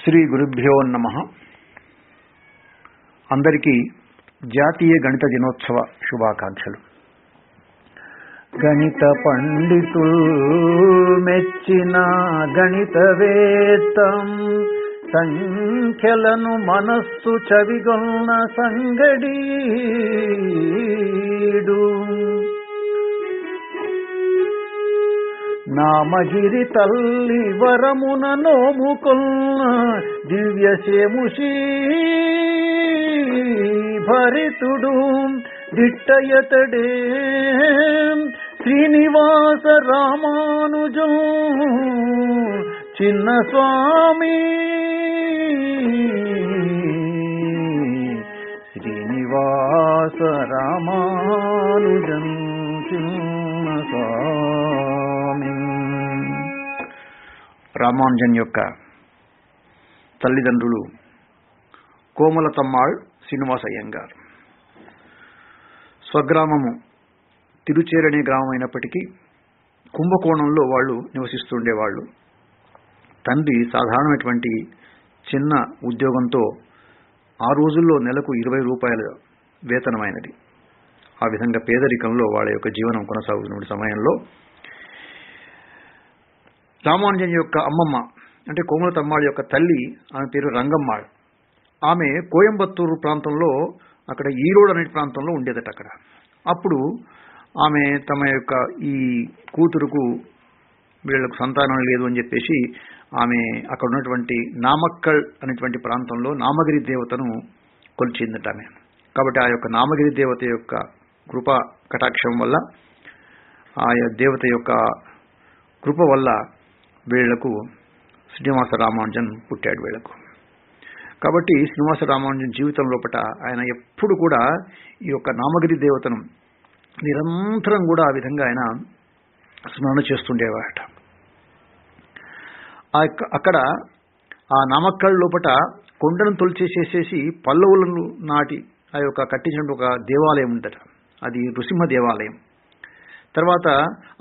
శ్రీ గురుభ్యో నమః. అందరికీ జాతీయ గణిత దినోత్సవ శుభాకాంక్షలు. గణిత పండితులు మెచ్చిన గణితవేత్తం, సంఖ్యలను మనస్సు చవిగొన్న సంగడీడు. నామగిరి తల్లి వరమున నోముకొన్న దివ్యశేముషీ భరితుడు దిట్టయతడే శ్రీనివాస రామానుజు చిన్న స్వామి. శ్రీనివాస రామానుజం చిన్న స్వామి. రామానుజన్ యొక్క తల్లిదండ్రులు కోమలతమ్మాళ్ శ్రీనివాస అయ్యంగార్. స్వగ్రామము తిరుచేరనే గ్రామం అయినప్పటికీ కుంభకోణంలో వాళ్ళు నివసిస్తుండేవాళ్ళు. తండ్రి సాధారణమైనటువంటి చిన్న ఉద్యోగంతో ఆ రోజుల్లో నెలకు 20 రూపాయల వేతనమైనది. ఆ విధంగా పేదరికంలో వాళ్ళ యొక్క జీవనం కొనసాగుతున్న సమయంలో రామానుజన్ యొక్క అమ్మమ్మ అంటే కోమలతమ్మాళ్ యొక్క తల్లి, ఆమె పేరు రంగమ్మాళ్. ఆమె కోయంబత్తూరు ప్రాంతంలో, అక్కడ ఈరోడ్ అనే ప్రాంతంలో ఉండేదట. అక్కడ అప్పుడు ఆమె తమ యొక్క ఈ కూతురుకు వీళ్లకు సంతానం లేదు అని చెప్పేసి ఆమె అక్కడ ఉన్నటువంటి నామక్కల్ అనేటువంటి ప్రాంతంలో నామగిరి దేవతను కొలిచిందట ఆమె. కాబట్టి ఆ యొక్క నామగిరి దేవత యొక్క కృప కటాక్షం వల్ల, ఆ దేవత యొక్క కృప వల్ల వీళ్లకు శ్రీనివాస రామానుజన్ పుట్టాడు వీళ్లకు. కాబట్టి శ్రీనివాస రామానుజన్ జీవితం లోపల ఆయన ఎప్పుడు కూడా ఈ యొక్క నామగిరి దేవతను నిరంతరం కూడా ఆ విధంగా ఆయన స్మరణ చేస్తుండేవాట. అక్కడ ఆ నామక్కల్ లోపల కొండను తొలిచేసేసేసి పల్లవులను నాటి ఆ యొక్క కట్టించిన ఒక దేవాలయం ఉందట. అది నృసింహ దేవాలయం. తర్వాత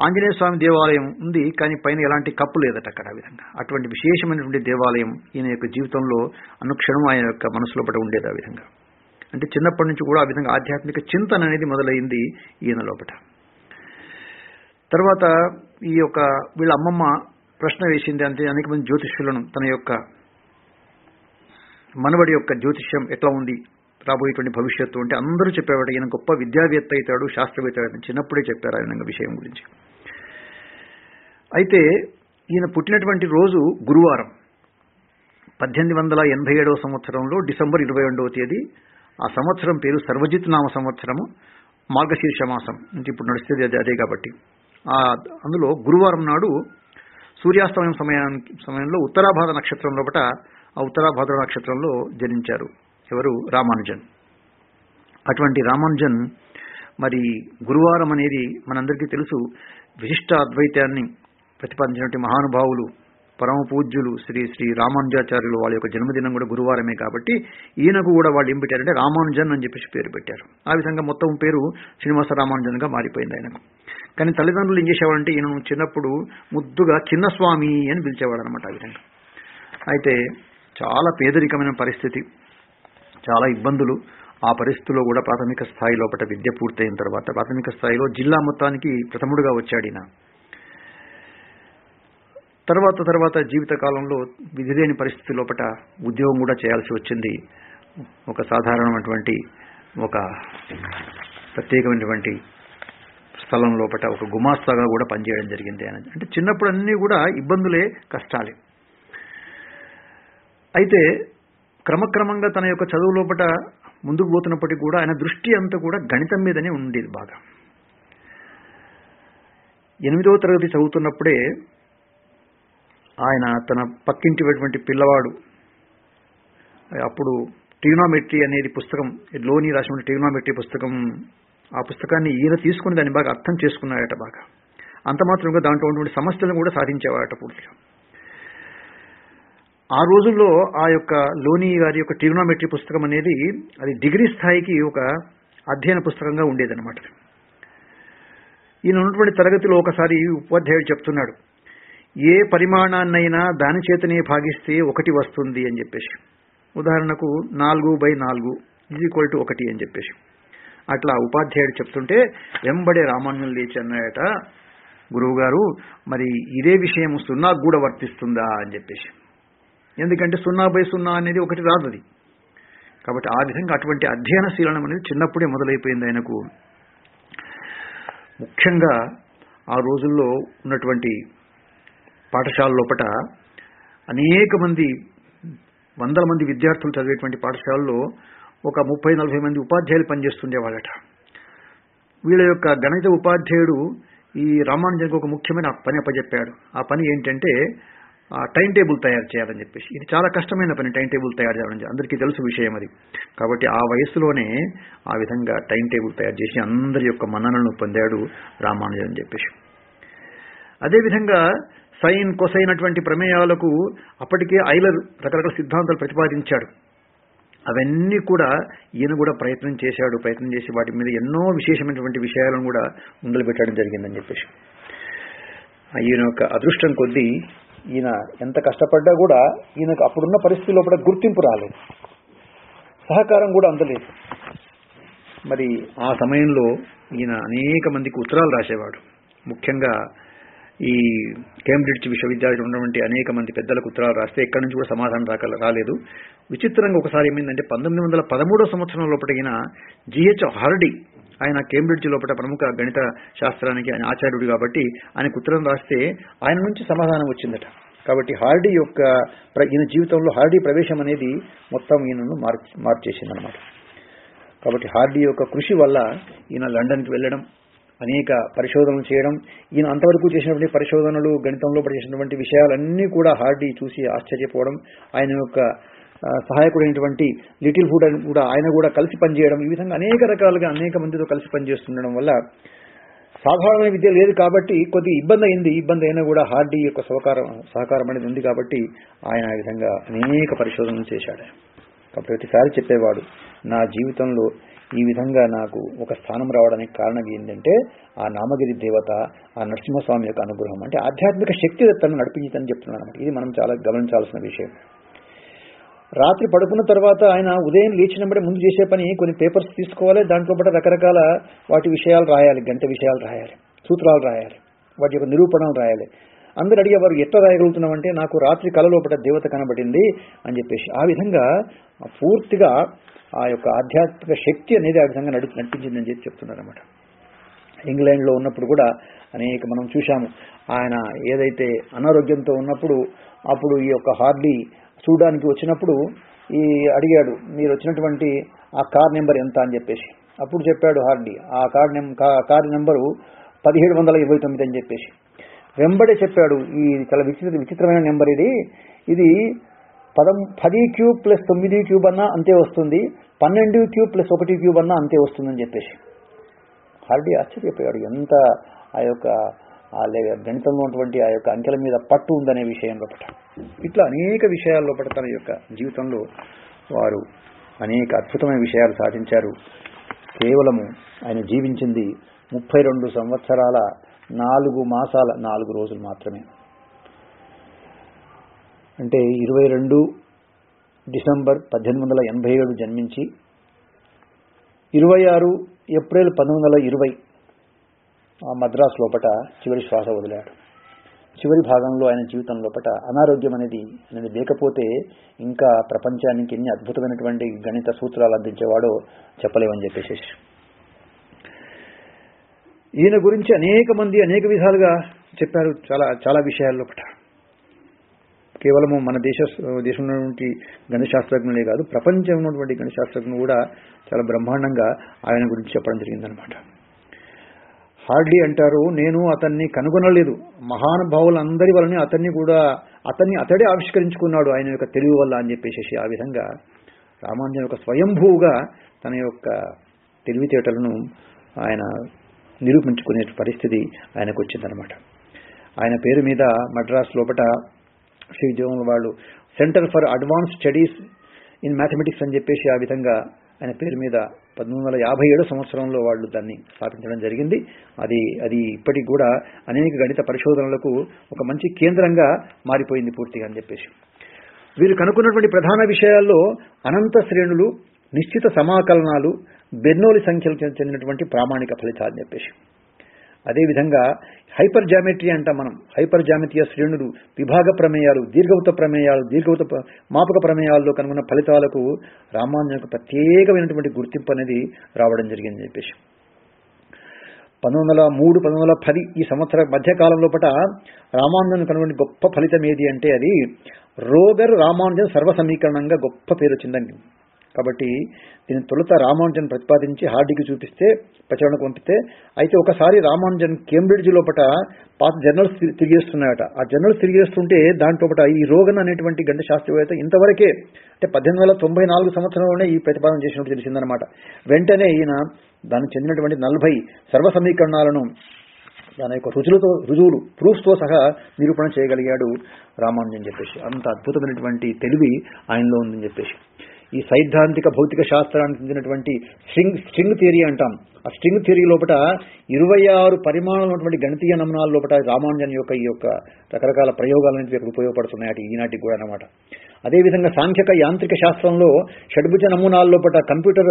ఆంజనేయ స్వామి దేవాలయం ఉంది, కానీ పైన ఎలాంటి కప్పు లేదట అక్కడ. ఆ విధంగా అటువంటి విశేషమైనటువంటి దేవాలయం ఈయన యొక్క జీవితంలో అనుక్షణం ఆయన యొక్క మనసులో పట ఉండేది. ఆ విధంగా అంటే చిన్నప్పటి నుంచి కూడా ఆ విధంగా ఆధ్యాత్మిక చింతన అనేది మొదలైంది ఈయన లోపల. తర్వాత ఈ యొక్క వీళ్ళ అమ్మమ్మ ప్రశ్న వేసింది, అంటే అనేక మంది జ్యోతిష్యులను తన యొక్క మనవడి యొక్క జ్యోతిష్యం ఎట్లా ఉంది, రాబోయేటువంటి భవిష్యత్తు అంటే అందరూ చెప్పేవాడు ఈయన గొప్ప విద్యావేత్త అవుతాడు, శాస్త్రవేత్త అవుతాడు, చిన్నప్పుడే చెప్పారు ఆ విధంగా విషయం గురించి. అయితే ఈయన పుట్టినటువంటి రోజు గురువారం, 1887వ సంవత్సరంలో డిసెంబర్ 22వ తేదీ. ఆ సంవత్సరం పేరు సర్వజిత్ నామ సంవత్సరము, మార్గశీర్ష మాసం. అంటే ఇప్పుడు నడుస్తుంది అదే కాబట్టి అందులో గురువారం నాడు సూర్యాస్తమయం సమయంలో ఉత్తరాభాద్ర నక్షత్రం లోపల, ఆ ఉత్తరాభాద్ర నక్షత్రంలో జనించారు ఎవరు? రామానుజన్. అటువంటి రామానుజన్ మరి గురువారం అనేది మనందరికీ తెలుసు, విశిష్ట అద్వైతాన్ని ప్రతిపాదించినటువంటి మహానుభావులు పరమ పూజ్యులు శ్రీ శ్రీ రామానుజాచార్యులు వాళ్ళ యొక్క జన్మదినం కూడా గురువారమే. కాబట్టి ఈయనకు కూడా వాళ్ళు ఏం పెట్టారంటే రామానుజన్ అని చెప్పేసి పేరు పెట్టారు. ఆ విధంగా మొత్తం పేరు శ్రీనివాస రామానుజన్గా మారిపోయింది ఆయనకు. కానీ తల్లిదండ్రులు ఏం చేసేవాడంటే ఈయనను చిన్నప్పుడు ముద్దుగా చిన్నస్వామి అని పిలిచేవాడు అనమాట. ఆ విధంగా అయితే చాలా పేదరికమైన పరిస్థితి, చాలా ఇబ్బందులు. ఆ పరిస్థితుల్లో కూడా ప్రాథమిక స్థాయి లోపల విద్య పూర్తయిన తర్వాత ప్రాథమిక స్థాయిలో జిల్లా మొత్తానికి ప్రథముడుగా వచ్చాడు ఈయన. తర్వాత జీవితకాలంలో విధిలేని పరిస్థితి లోపల ఉద్యోగం కూడా చేయాల్సి వచ్చింది. ఒక సాధారణమైనటువంటి ఒక ప్రత్యేకమైనటువంటి స్థలం లోపల ఒక గుమాస్తాగా కూడా పనిచేయడం జరిగింది ఆయన. అంటే చిన్నప్పుడు అన్నీ కూడా ఇబ్బందులే, కష్టాలే. అయితే క్రమక్రమంగా తన యొక్క చదువు లోపల ముందుకు పోతున్నప్పటికీ కూడా ఆయన దృష్టి అంతా కూడా గణితం మీదనే ఉండేది బాగా. 8వ తరగతి చదువుతున్నప్పుడే ఆయన తన పక్కింటిటువంటి పిల్లవాడు, అప్పుడు ట్రిగ్నోమెట్రీ అనేది పుస్తకం, లోని రాసిన ట్రిగ్నోమెట్రీ పుస్తకం, ఆ పుస్తకాన్ని ఈయన తీసుకుని దాన్ని బాగా అర్థం చేసుకున్నాడట బాగా. అంత మాత్రంగా దాంట్లో ఉన్నటువంటి సమస్యలను కూడా సాధించేవాడట పూర్తిగా. ఆ రోజుల్లో ఆ యొక్క లోని గారి యొక్క ట్రిగ్నోమెట్రీ పుస్తకం అనేది అది డిగ్రీ స్థాయికి ఒక అధ్యయన పుస్తకంగా ఉండేదన్నమాట. ఈయన ఉన్నటువంటి తరగతిలో ఒకసారి ఉపాధ్యాయుడు చెప్తున్నాడు, ఏ పరిమాణాన్నైనా దాని చేతనే భాగిస్తే 1 వస్తుంది అని చెప్పేసి. ఉదాహరణకు 4/4 = 1 అని చెప్పేసి. అట్లా ఉపాధ్యాయుడు చెప్తుంటే వెంబడే రామానుజన్ లేచి అన్నాడట, గురువుగారు మరి ఇదే విషయం 0కు కూడా వర్తిస్తుందా అని చెప్పేసి. ఎందుకంటే 0/0 అనేది 1 రాదు అది. కాబట్టి ఆ విధంగా అటువంటి అధ్యయనశీలనం అనేది చిన్నప్పుడే మొదలైపోయింది ఆయనకు. ముఖ్యంగా ఆ రోజుల్లో ఉన్నటువంటి పాఠశాల లోపట అనేక మంది, వందల మంది విద్యార్థులు చదివేటువంటి పాఠశాలలో ఒక 30-40 మంది ఉపాధ్యాయులు పనిచేస్తుండేవాళ్ళట. వీళ్ళ యొక్క గణిత ఉపాధ్యాయుడు ఈ రామానుజన్కి ఒక ముఖ్యమైన పని అప్పచెప్పాడు. ఆ పని ఏంటంటే టైం టేబుల్ తయారు చేయాలని చెప్పేసి. ఇది చాలా కష్టమైన పని, టైం టేబుల్ తయారు చేయాలని అందరికీ తెలుసు విషయం అది. కాబట్టి ఆ వయసులోనే ఆ విధంగా టైం టేబుల్ తయారు చేసి అందరి యొక్క మన్ననలను పొందాడు రామానుజన్ అని చెప్పేసి. అదేవిధంగా సైన్, కొసైన్ అటువంటి ప్రమేయాలకు అప్పటికే ఐలర్ రకరకాల సిద్ధాంతాలు ప్రతిపాదించాడు. అవన్నీ కూడా ఈయన కూడా ప్రయత్నం చేసి వాటి మీద ఎన్నో విశేషమైనటువంటి విషయాలను కూడా ముందలు పెట్టడం జరిగిందని చెప్పేసి. ఈయన యొక్క అదృష్టం కొద్దీ ఈయన ఎంత కష్టపడ్డా కూడా ఈయనకు అప్పుడున్న పరిస్థితుల్లో కూడా గుర్తింపు రాలేదు, సహకారం కూడా అందలేదు. మరి ఆ సమయంలో ఈయన అనేక మందికి ఉత్తరాలు రాసేవాడు. ముఖ్యంగా ఈ కేంబ్రిడ్జ్ విశ్వవిద్యాలయంలో ఉన్నటువంటి అనేక మంది పెద్దలకు ఉత్తరాలు రాస్తే ఎక్కడి నుంచి కూడా సమాధానం రాలేదు. విచిత్రంగా ఒకసారి ఏమైందంటే 1913 సంవత్సరం లోపల ఈయన G.H. హార్డీ, ఆయన కేంబ్రిడ్జ్ లోపల ప్రముఖ గణిత శాస్త్రానికి ఆయన ఆచార్యుడు కాబట్టి ఆయనకు ఉత్తరం రాస్తే ఆయన నుంచి సమాధానం వచ్చిందట. కాబట్టి హార్డీ యొక్క ఈయన జీవితంలో హార్డీ ప్రవేశం అనేది మొత్తం ఈయనను మార్చేసిందనమాట. కాబట్టి హార్డీ యొక్క కృషి వల్ల ఈయన లండన్కి వెళ్ళడం, అనేక పరిశోధనలు చేయడం, ఈయన అంతవరకు చేసినటువంటి పరిశోధనలు, గణితంలో చేసినటువంటి విషయాలన్నీ కూడా హార్డీ చూసి ఆశ్చర్యపోవడం, ఆయన యొక్క సహాయకుడైనటువంటి లిటిల్ వుడ్ కూడా ఆయన కూడా కలిసి పనిచేయడం, ఈ విధంగా అనేక రకాలుగా అనేక మందితో కలిసి పనిచేస్తుండడం వల్ల సాధారణమైన విద్య లేదు కాబట్టి కొద్ది ఇబ్బంది అయింది. ఇబ్బంది అయినా కూడా హార్డీ యొక్క సహకారం అనేది ఉంది కాబట్టి ఆయన ఆ విధంగా అనేక పరిశోధనలు చేశాడు. కాబట్టి ప్రతిసారి చెప్పేవాడు, నా జీవితంలో ఈ విధంగా నాకు ఒక స్థానం రావడానికి కారణం ఏంటంటే ఆ నామగిరి దేవత, ఆ నరసింహస్వామి యొక్క అనుగ్రహం, అంటే ఆధ్యాత్మిక శక్తి తనను నడిపించిందని చెప్తున్నాను అనమాట. ఇది మనం చాలా గమనించాల్సిన విషయం. రాత్రి పడుకున్న తర్వాత ఆయన ఉదయం లేచినప్పుడే ముందు చేసే పని కొన్ని పేపర్స్ తీసుకోవాలి, దాంట్లో పాటు రకరకాల వాటి విషయాలు రాయాలి, గంట విషయాలు రాయాలి, సూత్రాలు రాయాలి, వాటి యొక్క నిరూపణలు రాయాలి. అందరు అడిగేవారు, ఎట్లా రాయగలుగుతున్నామంటే నాకు రాత్రి కలలోపట దేవత కనబడింది అని చెప్పేసి. ఆ విధంగా పూర్తిగా ఆ యొక్క ఆధ్యాత్మిక శక్తి అనేది ఆ విధంగా నడిపించిందని చెప్పి చెప్తున్నారన్నమాట. ఇంగ్లాండ్లో ఉన్నప్పుడు కూడా అనేక మనం చూశాము. ఆయన ఏదైతే అనారోగ్యంతో ఉన్నప్పుడు అప్పుడు ఈ యొక్క హార్డీ చూడడానికి వచ్చినప్పుడు ఈ అడిగాడు, మీరు వచ్చినటువంటి ఆ కార్ నెంబర్ ఎంత అని చెప్పేసి. అప్పుడు చెప్పాడు హార్డీ, ఆ కార్ నెంబరు 1729 అని చెప్పేసి. వెంబడే చెప్పాడు, ఈ చాలా విచిత్రమైన నెంబర్ ఇది 10³ + 9³ అన్నా అంతే వస్తుంది, 12³ + 1³ అన్నా అంతే వస్తుందని చెప్పేసి. హార్డీ ఆశ్చర్యపోయాడు, ఎంత ఆ యొక్క గణితంలో ఉన్నటువంటి ఆ యొక్క అంకెల మీద పట్టు ఉందనే విషయం లోపల. ఇట్లా అనేక విషయాల లోపల తన యొక్క జీవితంలో వారు అనేక అద్భుతమైన విషయాలు సాధించారు. కేవలము ఆయన జీవించింది 32 సంవత్సరాల 4 మాసాల 4 రోజులు మాత్రమే. అంటే 22 డిసెంబర్ 1887 జన్మించి 26 ఏప్రిల్ 1920 ఆ మద్రాస్ లోపట చివరి శ్వాస వదిలాడు. చివరి భాగంలో ఆయన జీవితం లోపట అనారోగ్యం అనేది లేకపోతే ఇంకా ప్రపంచానికి ఎన్ని అద్భుతమైనటువంటి గణిత సూత్రాలు అందించేవాడో చెప్పలేమని చెప్పేసి. ఈయన గురించి అనేక మంది అనేక విధాలుగా చెప్పారు, చాలా విషయాల లోపట. కేవలము మన దేశంలో ఉన్నటువంటి గణిత శాస్త్రజ్ఞులే కాదు, ప్రపంచంలో ఉన్నటువంటి గణిత శాస్త్రజ్ఞులు కూడా చాలా బ్రహ్మాండంగా ఆయన గురించి చెప్పడం జరిగిందనమాట. హార్డీ అంటారు, నేను అతన్ని కనుగొనలేదు, మహానుభావులందరి వలన అతడే ఆవిష్కరించుకున్నాడు ఆయన యొక్క తెలివి వల్ల అని చెప్పేసి. ఆ విధంగా రామానుజన్ యొక్క స్వయంభూగా తన యొక్క తెలివితేటలను ఆయన నిరూపించుకునే పరిస్థితి ఆయనకు వచ్చిందనమాట. ఆయన పేరు మీద మద్రాస్ లోపట విశ్వవిద్యాలయం వాళ్ళు centre for advance studies in mathematics అని చెప్పేసి ఆ విధంగా ఆయన పేరు మీద 1857 సంవత్సరంలో వాళ్ళు దాన్ని స్థాపించడం జరిగింది. అది ఇప్పటికి కూడా అనేక గణిత పరిశోధనలకు ఒక మంచి కేంద్రంగా మారిపోయింది పూర్తిగా అని చెప్పేసి. వీరు కనుక్కున్నటువంటి ప్రధాన విషయాల్లో అనంత శ్రేణులు, నిశ్చిత సమాకలనాలు, బెర్నౌలీ సంఖ్యలు చెందినటువంటి ప్రామాణిక ఫలితాలు అని చెప్పేసి. అదేవిధంగా హైపర్ జామెట్రీ అంటాం మనం. హైపర్ జామెట్రియ శ్రేణులు, విభాగ ప్రమేయాలు, దీర్ఘవృత్త ప్రమేయాలు, మాపక ప్రమేయాల్లో కనుగొన్న ఫలితాలకు రామానుజన్కు ప్రత్యేకమైనటువంటి గుర్తింపు అనేది రావడం జరిగిందని చెప్పేసి. 1903, 1910 ఈ సంవత్సర మధ్యకాలంలో రామానుజన్ కనుగొన్న గొప్ప ఫలితం ఏది అంటే అది రోగర్ రామానుజన్ సర్వసమీకరణంగా గొప్ప పేరు వచ్చిందండి. కాబట్టి దీని తొలుత రామానుజన్ ప్రతిపాదించి హార్డీకి చూపిస్తే, ప్రచురణకు పంపితే, అయితే ఒకసారి రామానుజన్ కేంబ్రిడ్జ్ లోపల పాత జర్నల్స్ తిరిగేస్తున్నాయట. ఆ జర్నల్స్ తిరిగేస్తుంటే దాంట్లో ఈ రోగన్ అనేటువంటి గణిత శాస్త్రవేత్త ఇంతవరకే అంటే 1894 సంవత్సరంలోనే ఈ ప్రతిపాదన చేసినట్టు తెలిసిందనమాట. వెంటనే ఈయన దానికి చెందినటువంటి 40 సర్వసమీకరణాలను దాని యొక్క రుజువులు ప్రూఫ్స్తో సహా నిరూపణ చేయగలిగాడు రామానుజన్ చెప్పేసి. అంత అద్భుతమైనటువంటి తెలివి ఆయనలో ఉందని చెప్పేసి. ఈ సైద్ధాంతిక భౌతిక శాస్త్రానికి చెందినటువంటి స్ట్రింగ్ థియరీ అంటాం. ఆ స్ట్రింగ్ థియరీ లోపల 26 పరిమాణాలు ఉన్నటువంటి గణితీయ నమూనాల లోపల రామానుజన్ యొక్క ఈ యొక్క రకరకాల ప్రయోగాలనేవి ఉపయోగపడుతున్నాయి ఈనాటికి కూడా అన్నమాట. అదేవిధంగా సాంఖ్యక యాంత్రిక శాస్త్రంలో షడ్భుజ నమూనాల లోపల కంప్యూటర్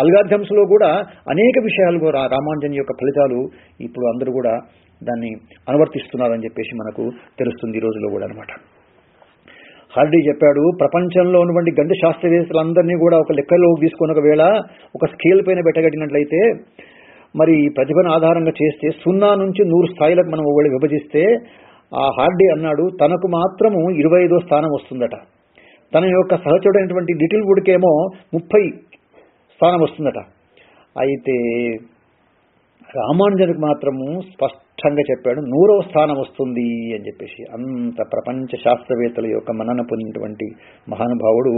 అల్గారిథమ్స్ లో కూడా అనేక విషయాలు రామానుజన్ యొక్క ఫలితాలు ఇప్పుడు అందరూ కూడా దాన్ని అనువర్తిస్తున్నారని చెప్పేసి మనకు తెలుస్తుంది ఈ రోజుల్లో కూడా అనమాట. హార్డీ చెప్పాడు, ప్రపంచంలో ఉన్నటువంటి గణిత శాస్త్రవేత్తలందరినీ కూడా ఒక లెక్కలో తీసుకుని ఒకవేళ ఒక స్కేల్ పైన పెట్టగట్టినట్లయితే, మరి ప్రతిభను ఆధారంగా చేస్తే 0 నుంచి 100 స్థాయిలకు మనం ఒకవేళ విభజిస్తే, ఆ హార్డీ అన్నాడు తనకు మాత్రము 25వ స్థానం వస్తుందట. తన యొక్క సహచరుడైనటువంటి లిటిల్ వుడ్కేమో 30 స్థానం వస్తుందట. అయితే రామానుజన్కి మాత్రము స్పష్టంగా చెప్పాడు 100వ స్థానం వస్తుంది అని చెప్పేసి. అంత ప్రపంచ శాస్త్రవేత్తల యొక్క మన్నన పొందినటువంటి మహానుభావుడు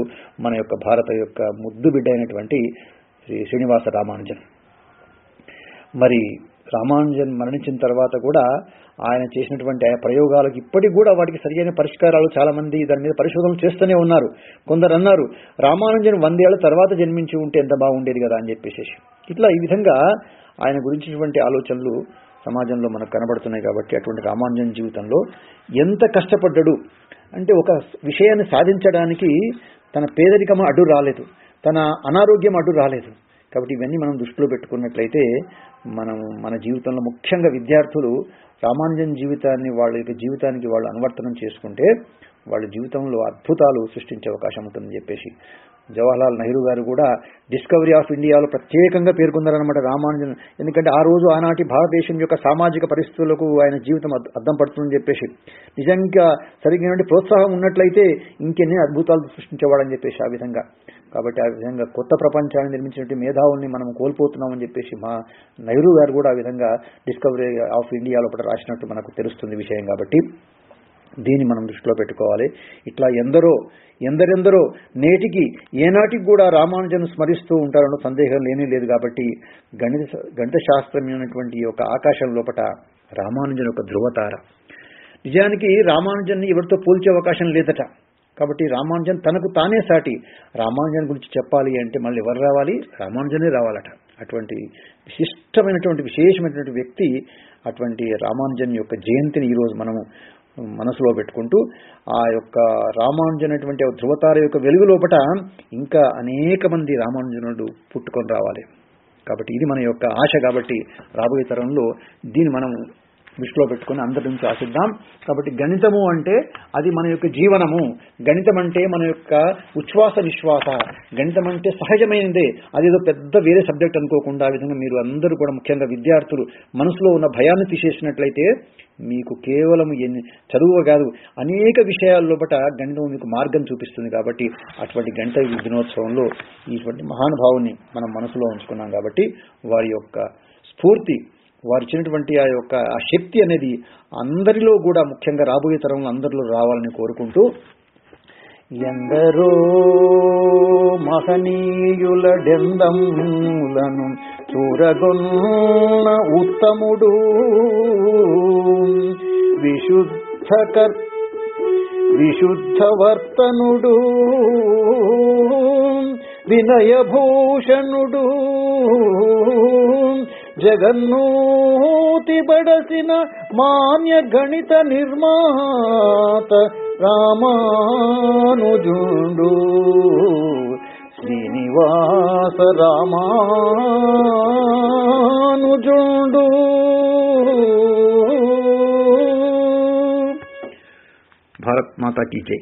మన యొక్క భారత యొక్క ముద్దు బిడ్డ అయినటువంటి శ్రీనివాస రామానుజన్. మరి రామానుజన్ మరణించిన తర్వాత కూడా ఆయన చేసినటువంటి ఆ ప్రయోగాలకు ఇప్పటికి కూడా వాటికి సరియైన పరిష్కారాలు చాలా మంది దాని మీద పరిశోధనలు చేస్తూనే ఉన్నారు. కొందరు అన్నారు రామానుజన్ 100 ఏళ్ల తర్వాత జన్మించి ఉంటే ఎంత బాగుండేది కదా అని చెప్పేసి. ఇట్లా ఈ విధంగా ఆయన గురించినటువంటి ఆలోచనలు సమాజంలో మనకు కనబడుతున్నాయి. కాబట్టి అటువంటి రామానుజన్ జీవితంలో ఎంత కష్టపడ్డాడు అంటే, ఒక విషయాన్ని సాధించడానికి తన పేదరికం అడ్డు రాలేదు, తన అనారోగ్యం అడ్డు రాలేదు. కాబట్టి ఇవన్నీ మనం దృష్టిలో పెట్టుకున్నట్లయితే మన జీవితంలో ముఖ్యంగా విద్యార్థులు రామానుజన్ జీవితాన్ని వాళ్ళ యొక్క జీవితానికి వాళ్ళు అనువర్తనం చేసుకుంటే వాళ్ళ జీవితంలో అద్భుతాలు సృష్టించే అవకాశం ఉంటుందని చెప్పేసి జవహర్లాల్ నెహ్రూ గారు కూడా డిస్కవరీ ఆఫ్ ఇండియాలో ప్రత్యేకంగా పేర్కొన్నారనమాట రామానుజన్. ఎందుకంటే ఆ రోజు ఆనాటి భారతదేశం యొక్క సామాజిక పరిస్థితులకు ఆయన జీవితం అద్దం పడుతుందని చెప్పేసి, నిజంగా సరిగ్గా ప్రోత్సాహం ఉన్నట్లయితే ఇంకెన్ని అద్భుతాలు సృష్టించేవాడని చెప్పేసి ఆ విధంగా. కాబట్టి ఆ విధంగా కొత్త ప్రపంచాన్ని నిర్మించినటువంటి మేధావుల్ని మనం కోల్పోతున్నామని చెప్పేసి మా నెహ్రూ గారు కూడా ఆ విధంగా డిస్కవరీ ఆఫ్ ఇండియా లోపల రాసినట్టు మనకు తెలుస్తుంది విషయం. కాబట్టి దీన్ని మనం దృష్టిలో పెట్టుకోవాలి. ఇట్లా ఎందరెందరో నేటికి ఏనాటికి కూడా రామానుజన్ స్మరిస్తూ ఉంటారన్న సందేహం లేనే లేదు. కాబట్టి గణిత శాస్త్రమైనటువంటి యొక్క ఆకాశం లోపల రామానుజన్ ఒక ధృవతార. నిజానికి రామానుజన్ ఎవరితో పోల్చే అవకాశం లేదట. కాబట్టి రామానుజన్ తనకు తానే సాటి. రామానుజన్ గురించి చెప్పాలి అంటే మళ్ళీ ఎవరు రావాలి? రామానుజనే రావాలట. అటువంటి విశేషమైనటువంటి వ్యక్తి అటువంటి రామానుజన్ యొక్క జయంతిని ఈరోజు మనము మనసులో పెట్టుకుంటూ ఆ యొక్క రామానుజన్ అటువంటి ధృవతార యొక్క వెలుగు లోపట ఇంకా అనేక మంది రామానుజనుడు పుట్టుకొని రావాలి. కాబట్టి ఇది మన యొక్క ఆశ. కాబట్టి రాబోయే తరంలో దీన్ని మనం దృష్టిలో పెట్టుకుని అందరి నుంచి ఆశిద్దాం. కాబట్టి గణితము అంటే అది మన యొక్క జీవనము. గణితం అంటే మన యొక్క ఉచ్ఛ్వాస నిశ్వాస. గణితం అంటే సహజమైనదే, అదేదో పెద్ద వేరే సబ్జెక్ట్ అనుకోకుండా ఆ విధంగా మీరు అందరూ కూడా ముఖ్యంగా విద్యార్థులు మనసులో ఉన్న భయాన్ని తీసేసినట్లయితే మీకు కేవలం చదువు కాదు అనేక విషయాల లోపల గణితం మీకు మార్గం చూపిస్తుంది. కాబట్టి అటువంటి గణిత దినోత్సవంలో ఇటువంటి మహానుభావుని మనం మనసులో ఉంచుకున్నాం. కాబట్టి వారి యొక్క స్ఫూర్తి, వారు ఇచ్చినటువంటి ఆ యొక్క ఆ శక్తి అనేది అందరిలో కూడా ముఖ్యంగా రాబోయే తరంలో అందరిలో రావాలని కోరుకుంటూ, ఎందరో మహనీయుల డెందములను చూరగొన్న ఉత్తముడు విశుద్ధ వర్తనుడు వినయభూషణుడు జగన్నూతి బడసిన మాన్య గణిత నిర్మాత రామానుజుండు శ్రీనివాస రామానుజుండు. భారత్ మాతా కీ జై.